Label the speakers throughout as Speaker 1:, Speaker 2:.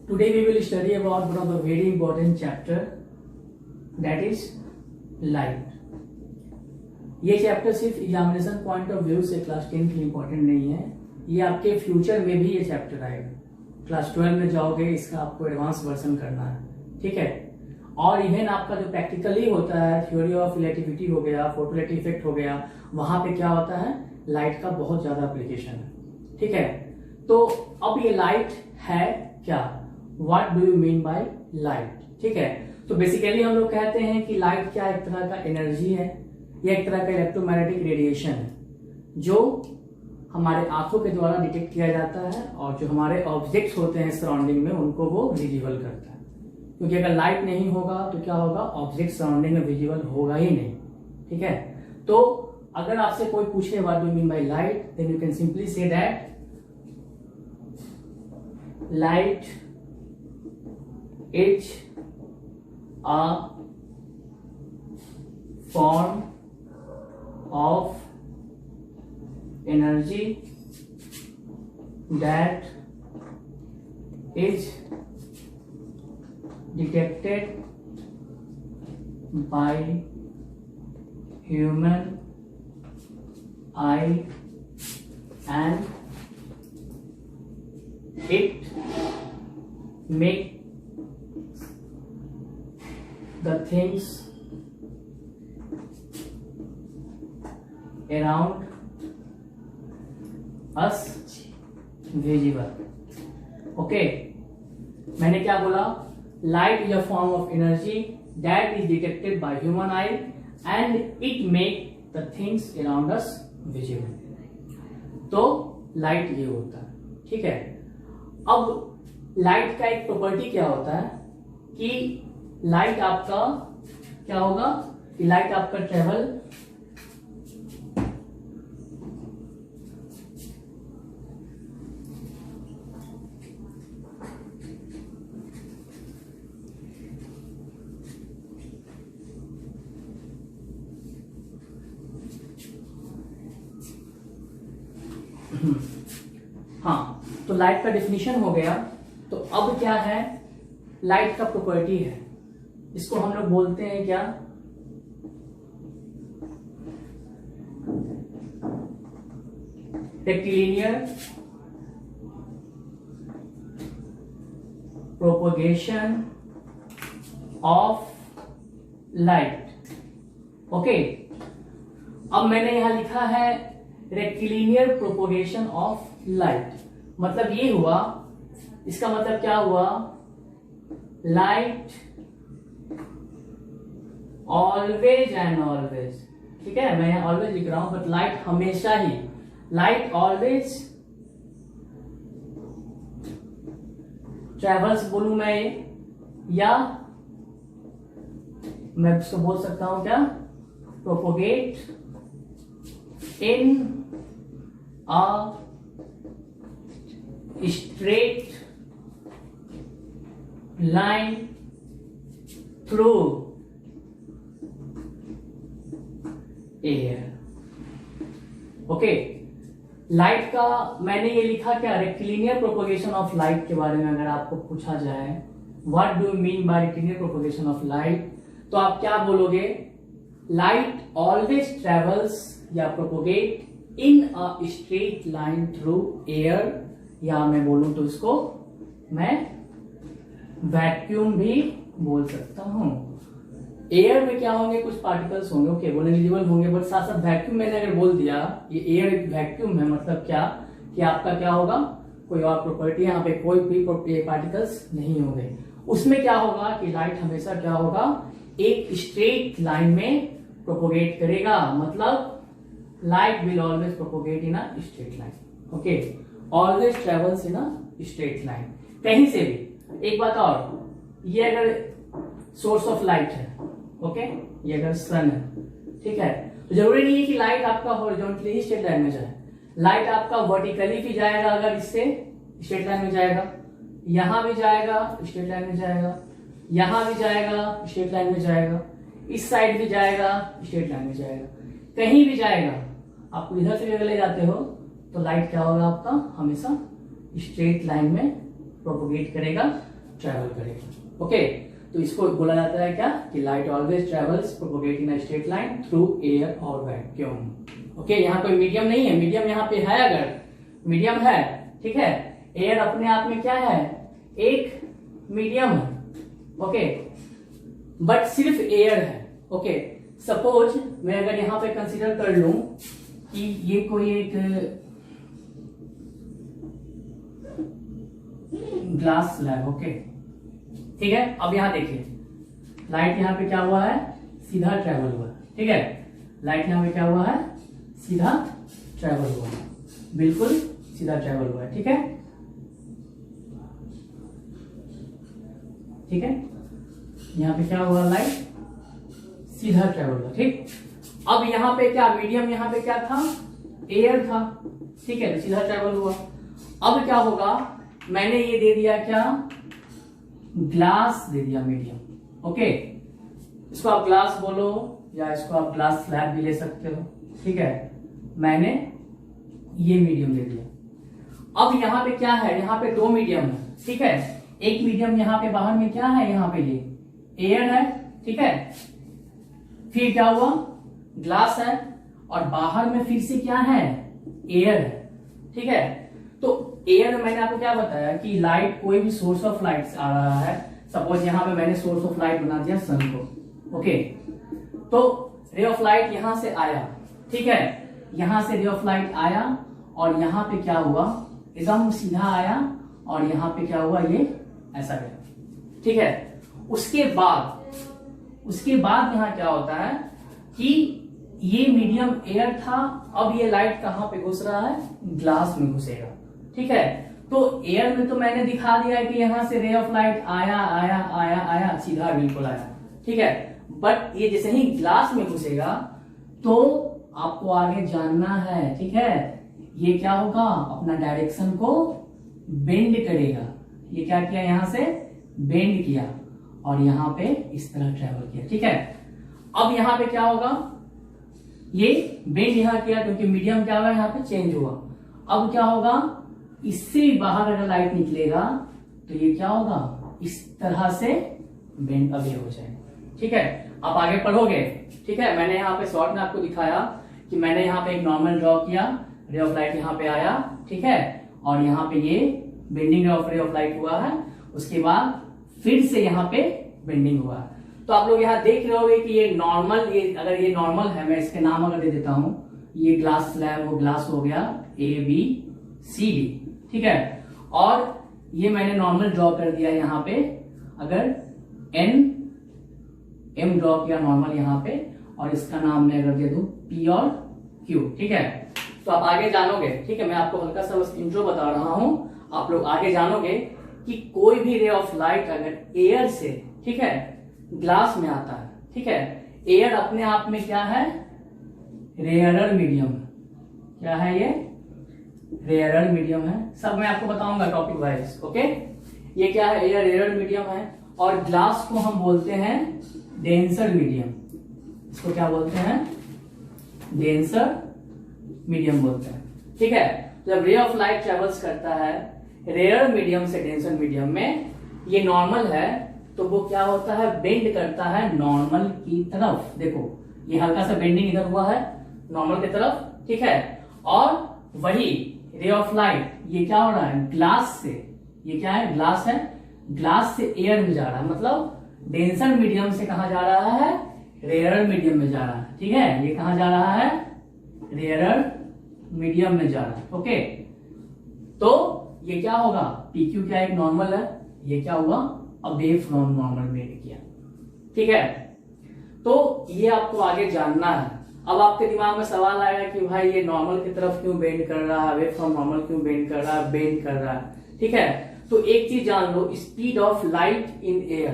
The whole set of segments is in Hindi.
Speaker 1: Today we will study about one of the very important chapter, that is light. ये चैप्टर सिर्फ एग्जामिनेशन पॉइंट ऑफ व्यू से क्लास 10 के लिए इंपॉर्टेंट नहीं है, ये आपके फ्यूचर में भी ये चैप्टर आएगा। क्लास 12 में जाओगे इसका आपको एडवांस वर्जन करना है, ठीक है। और इवन आपका जो प्रैक्टिकली होता है, थ्योरी ऑफ रिलेटिविटी हो गया, फोटोइलेक्ट्रिक इफेक्ट हो गया, वहां पे क्या होता है, लाइट का बहुत ज्यादा एप्लीकेशन है, ठीक है। तो अब ये लाइट है क्या, what do you mean by light, ठीक है। तो बेसिकली हम लोग कहते हैं कि लाइट क्या एक तरह का एनर्जी है, यह एक तरह का इलेक्ट्रोमैग्नेटिक रेडिएशन है जो हमारे आंखों के द्वारा डिटेक्ट किया जाता है और जो हमारे ऑब्जेक्ट्स होते हैं सराउंडिंग में उनको वो विजिबल करता है। क्योंकि अगर लाइट नहीं होगा तो क्या होगा, ऑब्जेक्ट सराउंडिंग में विजिबल होगा ही नहीं, ठीक है। तो अगर आपसे कोई पूछे what do mean by light, then you can simply say that light is a form of energy that is detected by human eye and it makes the things around us visible. Okay, मैंने क्या बोला, light is a form of energy that is detected by human I and it make the things around us visible. तो लाइट ये होता है, ठीक है। अब लाइट का एक प्रॉपर्टी क्या होता है कि लाइट आपका क्या होगा, कि लाइट आपका ट्रेवल हाँ, तो लाइट का डेफिनेशन हो गया। तो अब क्या है, लाइट का प्रॉपर्टी है, इसको हम लोग बोलते हैं क्या, rectilinear propagation of light. Okay, अब मैंने यहां लिखा है रेक्टिलिनियर प्रोपोगेशन ऑफ लाइट, मतलब ये हुआ, इसका मतलब क्या हुआ, लाइट ऑलवेज एंड ऑलवेज, ठीक है। मैं यहां ऑलवेज लिख रहा हूं, बट लाइट हमेशा ही, लाइट ऑलवेज ट्रेवल्स बोलूं मैं ये, या मैं इसको बोल सकता हूं क्या, propagate in a straight line through air। Okay, light का मैंने ये लिखा क्या, रेक्टिलिनियर प्रोपोगेशन ऑफ लाइट के बारे में अगर आपको पूछा जाए what do you mean by rectilinear propagation of light, तो आप क्या बोलोगे, लाइट ऑलवेज ट्रेवल्स या propagate in a straight line through air, या मैं बोलूं तो इसको मैं वैक्यूम भी बोल सकता हूं। एयर में क्या होंगे, कुछ पार्टिकल्स होंगे, ओके, वो नेग्लिजिबल होंगे, बट साथ साथ वैक्यूम मैंने अगर बोल दिया ये एयर एक वैक्यूम है, मतलब क्या कि आपका क्या होगा, कोई और प्रॉपर्टी, यहाँ पे कोई भी पार्टिकल्स नहीं होंगे। उसमें क्या होगा कि लाइट हमेशा क्या होगा, एक स्ट्रेट लाइन में प्रोपोगेट करेगा, मतलब light will always propagate in a straight line, okay, always travels in a straight line, कहीं से भी। एक बात और, ये अगर सोर्स ऑफ लाइट है, ओके, ये अगर सन है, ठीक है, तो जरूरी नहीं है कि लाइट आपका हॉरिजॉन्टली ही स्ट्रेट लाइन में जाए, लाइट आपका वर्टिकली भी जाएगा, अगर इससे स्ट्रेट लाइन में जाएगा, यहां भी जाएगा स्ट्रेट लाइन में जाएगा, यहां भी जाएगा स्ट्रेट लाइन में जाएगा, इस साइड भी जाएगा स्ट्रेट लाइन में जाएगा, कहीं भी जाएगा। आप इधर से भी अगर ले जाते हो तो लाइट क्या होगा आपका, हमेशा स्ट्रेट लाइन में प्रोपोगेट करेगा। ट्रेवल करेगा। ओके, तो इसको बोला जाता है क्या कि लाइट ऑलवेज ट्रेवल्स प्रोपोगेट इन स्ट्रेट लाइन थ्रू एयर और वैक्यूम। ओके, यहाँ कोई मीडियम नहीं है, मीडियम यहाँ पे है, अगर मीडियम है, ठीक है, एयर अपने आप में क्या है, एक मीडियम है। ओके, बट सिर्फ एयर है। ओके, सपोज मैं अगर यहां पे कंसीडर कर लूं कि ये कोई एक ग्लास स्लैब, ओके, ठीक है। अब यहां देखिए, लाइट यहां पे क्या हुआ है, सीधा ट्रेवल हुआ, ठीक है, लाइट यहां पे क्या हुआ है, सीधा ट्रेवल हुआ, बिल्कुल सीधा ट्रेवल हुआ है, ठीक है, ठीक है, यहां पे क्या हुआ, लाइट सीधा ट्रेवल हुआ, ठीक। अब यहां पे क्या मीडियम, यहां पे क्या था, एयर था, ठीक है, तो सीधा ट्रेवल हुआ। अब क्या होगा, मैंने ये दे दिया क्या, ग्लास दे दिया मीडियम। ओके, इसको आप ग्लास बोलो या इसको आप ग्लास स्लैब भी ले सकते हो, ठीक है, मैंने ये मीडियम दे दिया। अब यहां पे क्या है, यहां पे दो मीडियम है, ठीक है, एक मीडियम यहां पे बाहर में क्या है, यहां पे ये एयर है, ठीक है, फिर क्या हुआ, ग्लास है, और बाहर में फिर से क्या है, एयर है, ठीक है। तो एयर में मैंने आपको क्या बताया कि लाइट, कोई भी सोर्स ऑफ लाइट आ रहा है, सपोज यहां पे मैंने सोर्स ऑफ लाइट बना दिया सन को। ओके, तो रे ऑफ लाइट यहां से आया, ठीक है, यहां से रे ऑफ लाइट आया और यहां पे क्या हुआ, एकदम सीधा आया और यहां पे क्या हुआ, ये ऐसा गया, ठीक है। उसके बाद यहां क्या होता है कि ये मीडियम एयर था, अब ये लाइट कहां पे घुस रहा है, ग्लास में घुसेगा, ठीक है। तो एयर में तो मैंने दिखा दिया है कि यहां से रे ऑफ लाइट आया आया आया आया, सीधा बिल्कुल आया, ठीक है, बट ये जैसे ही ग्लास में घुसेगा तो आपको आगे जानना है, ठीक है, ये क्या होगा, अपना डायरेक्शन को बेंड करेगा। ये क्या किया, यहां से बेंड किया और यहां पे इस तरह ट्रेवल किया, ठीक है। अब यहां पे क्या होगा, ये बेंड यहां किया क्योंकि मीडियम क्या हुआ, यहां पे चेंज हुआ। अब क्या होगा, इससे बाहर अगर लाइट निकलेगा तो ये क्या होगा, इस तरह से बेंड अवे हो जाएगा, ठीक है। आप आगे पढ़ोगे, ठीक है, मैंने यहाँ पे शॉर्ट में आपको दिखाया कि मैंने यहाँ पे एक नॉर्मल ड्रॉ किया, रे ऑफ लाइट यहाँ पे आया, ठीक है, और यहाँ पे ये बेंडिंग ऑफ रे ऑफ लाइट हुआ है, उसके बाद फिर से यहाँ पे बेंडिंग हुआ है। तो आप लोग यहाँ देख रहे होगे कि ये नॉर्मल, ये अगर ये नॉर्मल है, मैं इसके नाम अगर दे देता हूं, ये ग्लास स्लैब, वो ग्लास हो गया ABCD, ठीक है, और ये मैंने नॉर्मल ड्रॉ कर दिया यहाँ पे, अगर NM ड्रॉ किया नॉर्मल यहाँ पे, और इसका नाम मैं अगर दे दूं P और Q, ठीक है। तो आप आगे जानोगे, ठीक है, मैं आपको हल्का सा बस इंट्रो बता रहा हूं, आप लोग आगे जानोगे कि कोई भी रे ऑफ लाइट अगर एयर से, ठीक है, ग्लास में आता है, ठीक है, एयर अपने आप में क्या है, रेयरर मीडियम, क्या है, ये रेयरर मीडियम है, सब मैं आपको बताऊंगा टॉपिक वाइज। ओके, ये क्या है, एयर रेयरर मीडियम है, और ग्लास को हम बोलते हैं डेंसर मीडियम, इसको क्या बोलते हैं, डेंसर मीडियम बोलते हैं, ठीक है। जब रे ऑफ लाइट ट्रेवल्स करता है रेयर मीडियम से डेंसर मीडियम में, ये नॉर्मल है तो वो क्या होता है, बेंड करता है नॉर्मल की तरफ। देखो ये हल्का सा बेंडिंग इधर हुआ है नॉर्मल की तरफ, ठीक है, और वही रे ऑफ लाइट ये क्या हो रहा है, ग्लास से, ये क्या है, ग्लास है, ग्लास से एयर में जा रहा है, मतलब डेंसर मीडियम से कहा जा रहा है, रेयर मीडियम में जा रहा है, ठीक है, ये कहा जा रहा है, रेयर मीडियम में जा रहा है। ओके, तो ये क्या होगा, PQ क्या एक नॉर्मल है, ये क्या हुआ, अवे फ्रॉम नॉर्मल बेंड किया, ठीक है। तो ये आपको आगे जानना है। अब आपके दिमाग में सवाल आएगा कि भाई ये नॉर्मल की तरफ क्यों बेंड कर रहा है, अवे फ्रॉम नॉर्मल क्यों बेंड कर रहा है, बेंड कर रहा है, ठीक है। तो एक चीज जान लो, speed of light in air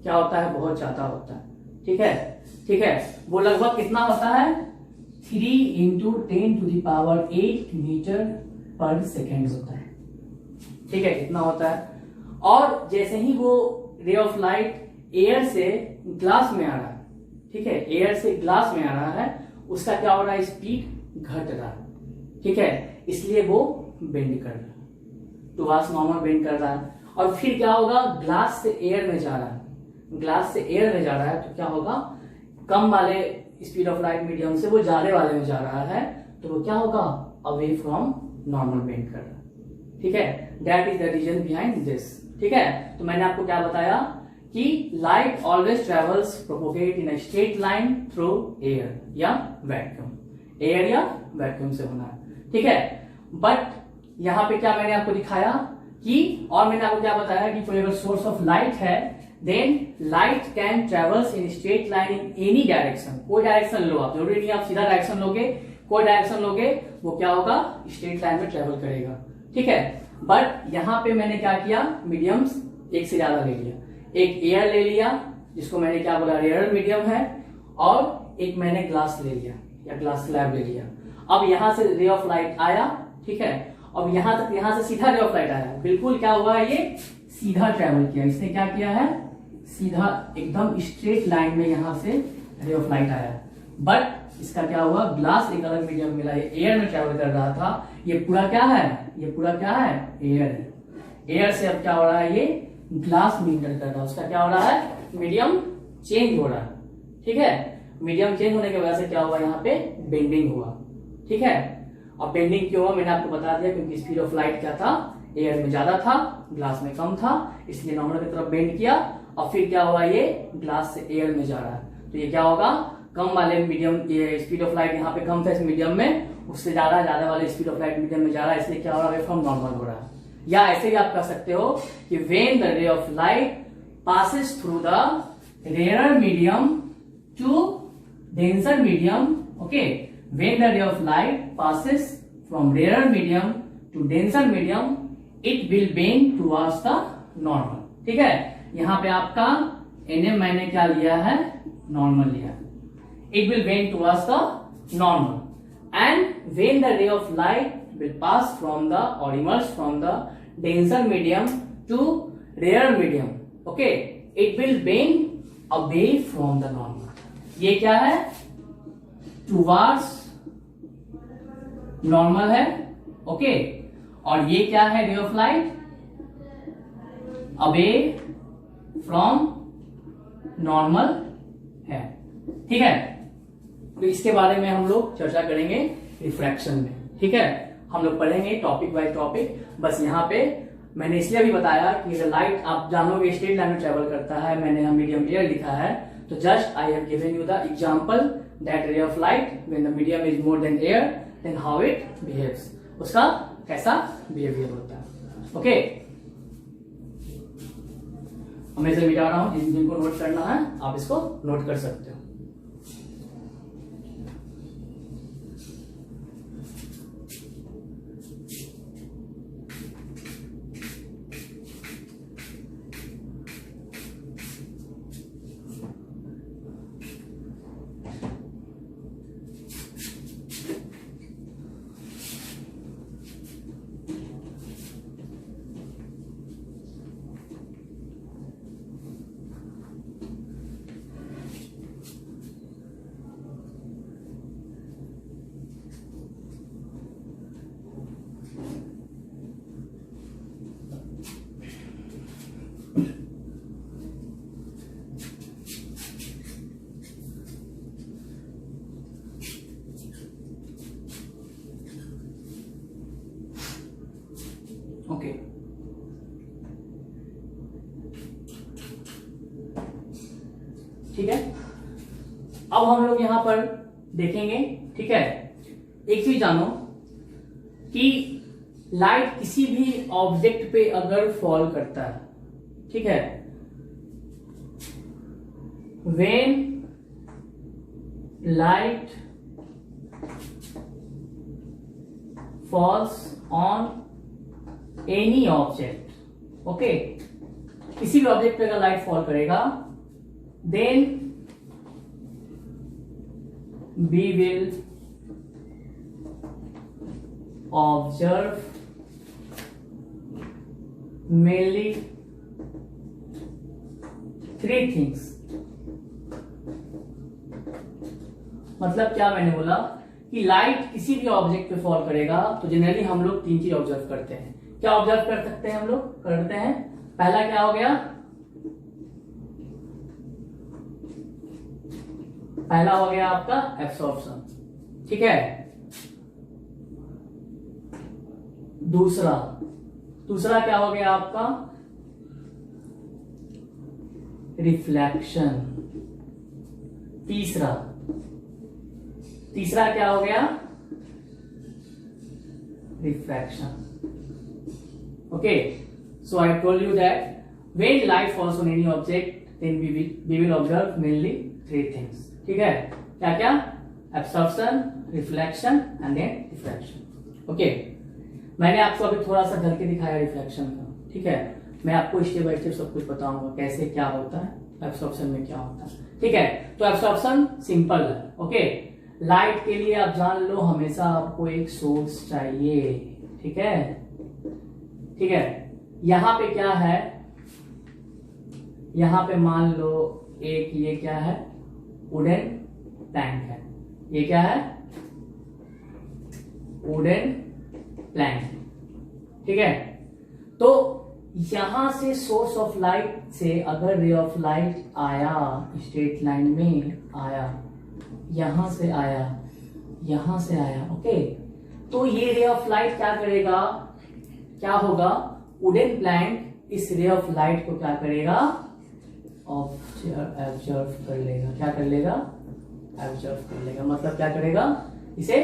Speaker 1: क्या होता है, बहुत ज्यादा होता है, ठीक है, ठीक है, वो लगभग कितना होता है, 3 × 10⁸ मीटर पर सेकेंड होता है, ठीक है, कितना होता है। और जैसे ही वो रे ऑफ लाइट एयर से ग्लास में आ रहा है, ठीक है, एयर से ग्लास में आ रहा है, उसका क्या हो रहा है, स्पीड घट रहा है, ठीक है, इसलिए वो बेंड कर रहा है, टुवर्ड्स नॉर्मल बेंड कर रहा है। और फिर क्या होगा, ग्लास से एयर में जा रहा है, ग्लास से एयर में जा रहा है, तो क्या होगा, कम वाले स्पीड ऑफ लाइट मीडियम से वो ज्यादा वाले में जा रहा है, तो वो क्या होगा, अवे फ्रॉम नॉर्मल बेंड कर रहा है। ठीक है, that is the reason behind this. ठीक है, तो मैंने आपको क्या बताया कि light always travels propagate in a straight line through air या वैक्यूम, एयर या वैक्यूम से होना है। ठीक है, बट यहां पे क्या मैंने आपको दिखाया कि, और मैंने आपको क्या बताया कि कोई अगर सोर्स ऑफ लाइट है, then light can travels in straight line in any direction. कोई डायरेक्शन लो आप, जरूरी नहीं आप सीधा डायरेक्शन लोगे, कोई डायरेक्शन लोगे, वो क्या होगा, स्ट्रेट लाइन में ट्रेवल करेगा। ठीक है, बट यहां पे मैंने क्या किया, मीडियम्स एक से ज्यादा ले लिया, एक एयर ले लिया जिसको मैंने क्या बोला, रेयर मीडियम है, और एक मैंने ग्लास ले लिया या ग्लास स्लैब ले लिया। अब यहां से रे ऑफ लाइट आया, ठीक है, अब यहां तक, यहां से सीधा रे ऑफ लाइट आया, बिल्कुल क्या हुआ, ये सीधा ट्रेवल किया, इसने क्या किया है, सीधा एकदम स्ट्रेट लाइन में यहां से रे ऑफ लाइट आया। बट इसका क्या हुआ, ग्लास एक अलग मीडियम मिला, ये एयर में ट्रेवल कर रहा था, ये पूरा क्या है, ये पूरा क्या है, एयर है। एयर से अब क्या हो रहा है, ये ग्लास में इंटर कर रहा है, उसका क्या हो रहा है, मीडियम चेंज हो रहा है। ठीक है, मीडियम चेंज होने की वजह से क्या हुआ, यहाँ पे बेंडिंग हुआ। ठीक है, अब बेंडिंग क्यों हुआ मैंने आपको बता दिया, क्योंकि स्पीड ऑफ लाइट क्या था, एयर में ज्यादा था, ग्लास में कम था, इसलिए नॉर्मल की तरफ बेंड किया, और फिर क्या हुआ, ये ग्लास से एयर में जा रहा है, तो ये क्या होगा, कम वाले मीडियम, ये स्पीड ऑफ लाइट यहाँ पे कम था इस मीडियम में, उससे ज्यादा वाले स्पीड ऑफ लाइट मीडियम में जा रहा है, इसलिए क्या हो रहा है, फ्रॉम नॉर्मल हो रहा है। या ऐसे भी आप कर सकते हो कि when the ray of light passes through the rare medium to denser medium, okay, when the ray of light passes from rare medium to denser medium, it will bend towards the normal. ठीक है, यहाँ पे आपका एनएम मैंने क्या लिया है, नॉर्मल लिया, it will bend towards the normal, and when the ray of light will pass from the or emerge from the denser medium to rarer medium, okay, it will bend away from the normal. ये क्या है, towards normal है, okay, और ये क्या है, ray of light away from normal है। ठीक है, तो इसके बारे में हम लोग चर्चा करेंगे रिफ्रैक्शन में। ठीक है, हम लोग पढ़ेंगे टॉपिक बाय टॉपिक। बस यहाँ पे मैंने इसलिए भी बताया कि अगर लाइट आप जानोगे स्ट्रेट लाइन में ट्रेवल करता है, मैंने यहाँ मीडियम एयर लिखा है, तो just I have given you the example that ray of light when the medium is more than air, then how it behaves, उसका कैसा बिहेवियर होता है। ओके, मैं इसे मिटा रहा हूं, जिनको नोट करना है आप इसको नोट कर सकते हो। ओके, ठीक है, अब हम लोग यहां पर देखेंगे। ठीक है, एक चीज जानो कि लाइट किसी भी ऑब्जेक्ट पे अगर फॉल करता है, ठीक है, when light falls on any object, okay, किसी भी ऑब्जेक्ट पे अगर लाइट फॉल करेगा, then we will observe mainly three things. मतलब क्या मैंने बोला कि लाइट किसी भी ऑब्जेक्ट पे फॉल करेगा तो जनरली हम लोग तीन चीज ऑब्जर्व करते हैं। क्या ऑब्जर्व कर सकते हैं हम लोग, करते हैं पहला क्या हो गया, पहला हो गया आपका एब्सॉर्प्शन, ठीक है। दूसरा क्या हो गया आपका, रिफ्लेक्शन। तीसरा क्या हो गया, refraction. Okay, so I told you that when light falls on any object then we will observe mainly 3 things, ठीक है। क्या क्या, absorption, reflection and then refraction. Okay, मैंने आपको अभी थोड़ा सा करके दिखाया रिफ्लेक्शन का, ठीक है। मैं आपको स्टेप बाय स्टेप सब कुछ बताऊंगा कैसे क्या होता है, एब्सॉर्प्शन में क्या होता है, ठीक है। तो एब्सॉर्प्शन सिंपल है, ओके। लाइट के लिए आप जान लो हमेशा आपको एक सोर्स चाहिए, ठीक है, ठीक है। यहां पे क्या है, यहां पे मान लो एक ये क्या है, वुडन प्लैंक है, ये क्या है, वुडन प्लैंक, ठीक है। तो यहां से सोर्स ऑफ लाइट से अगर रे ऑफ लाइट आया, स्ट्रेट लाइन में आया, यहां से आया, यहां से आया, ओके, तो ये रे ऑफ लाइट क्या करेगा, क्या होगा, वुडन प्लैंक इस रे ऑफ लाइट को क्या करेगा, ऑब्जर्व कर लेगा। क्या कर लेगा, ऑब्जर्व कर लेगा, मतलब क्या करेगा, इसे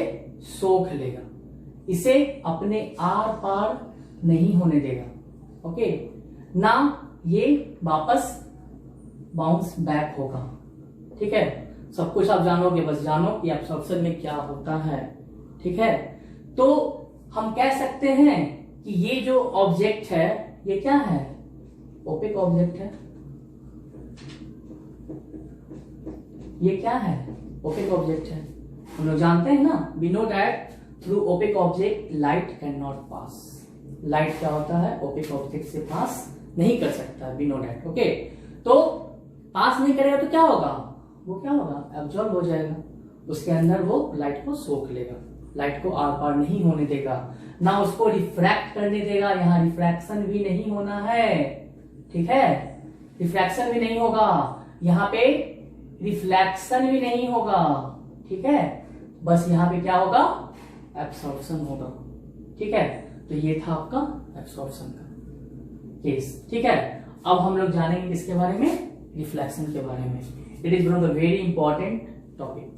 Speaker 1: सोख लेगा, इसे अपने आर पार नहीं होने देगा, ओके ना, ये वापस बाउंस बैक होगा, ठीक है। सब कुछ आप जानोगे, बस जानो कि एब्सॉर्प्शन में क्या होता है, ठीक है। तो हम कह सकते हैं कि ये जो ऑब्जेक्ट है ये क्या है, ओपेक ऑब्जेक्ट है, ये क्या है, ओपेक ऑब्जेक्ट है। हम लोग जानते हैं ना, we know that through opaque object light can not pass. Light क्या होता है, ओपेक ऑब्जेक्ट से पास नहीं कर सकता, वी नो दैट, ओके। तो पास नहीं करेगा तो क्या होगा, वो क्या होगा, एब्जॉर्ब हो जाएगा, उसके अंदर वो लाइट को सोख लेगा, लाइट को आर पार नहीं होने देगा, ना उसको रिफ्रैक्ट करने देगा। यहाँ रिफ्रैक्शन भी नहीं होना है, ठीक है, रिफ्रैक्शन भी नहीं होगा, यहाँ पे रिफ्लेक्शन भी नहीं होगा, ठीक है। बस यहाँ पे क्या होगा, एब्सॉर्प्शन होगा, ठीक है। तो ये था आपका एब्सॉर्प्शन का केस, ठीक है। अब हम लोग जानेंगे किसके बारे में, रिफ्लेक्शन के बारे में। It is one of the very important topic.